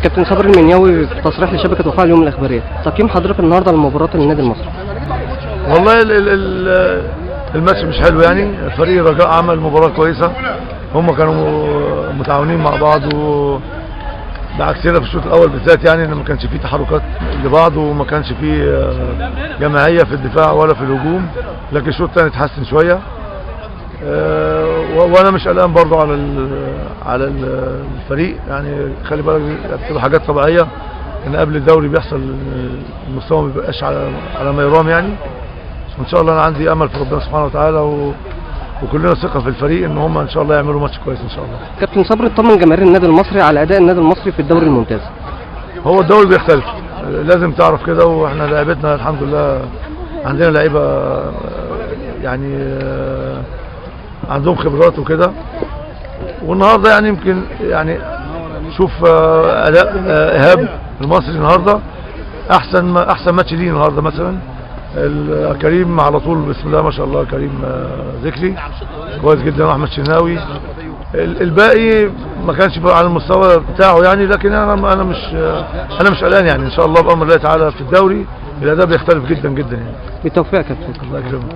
كابتن صابر المنياوي في تصريح لشبكه وفاء اليوم الاخباريه، تقييم حضرتك النهارده لمباراه النادي المصري؟ والله الماتش مش حلو يعني. فريق الرجاء عمل مباراه كويسه، هم كانوا متعاونين مع بعض بعكسنا في الشوط الاول بالذات، يعني ان ما كانش فيه تحركات لبعض وما كانش فيه جماعيه في الدفاع ولا في الهجوم، لكن الشوط الثاني اتحسن شويه. وانا مش قلقان برضه على الفريق، يعني خلي بالك بتبقى حاجات طبيعيه ان قبل الدوري بيحصل المستوى ما بيبقاش على ما يرام يعني. وان شاء الله انا عندي امل في ربنا سبحانه وتعالى وكلنا ثقه في الفريق ان هم ان شاء الله يعملوا ماتش كويس ان شاء الله. كابتن صبري اطمن جماهير النادي المصري على اداء النادي المصري في الدوري الممتاز. هو الدوري بيختلف، لازم تعرف كده، واحنا لعيبتنا الحمد لله عندنا لعيبه يعني عندهم خبرات وكده. والنهارده يعني يمكن يعني شوف اداء ايهاب المصري النهارده احسن ماتش ليه النهارده مثلا. كريم على طول بسم الله ما شاء الله، كريم ذكري كويس جدا، واحمد شناوي. الباقي ما كانش على المستوى بتاعه يعني، لكن انا مش قلقان يعني. ان شاء الله بامر الله تعالى في الدوري الاداء بيختلف جدا جدا يعني. بالتوفيق يا كابتن. الله يكرمك.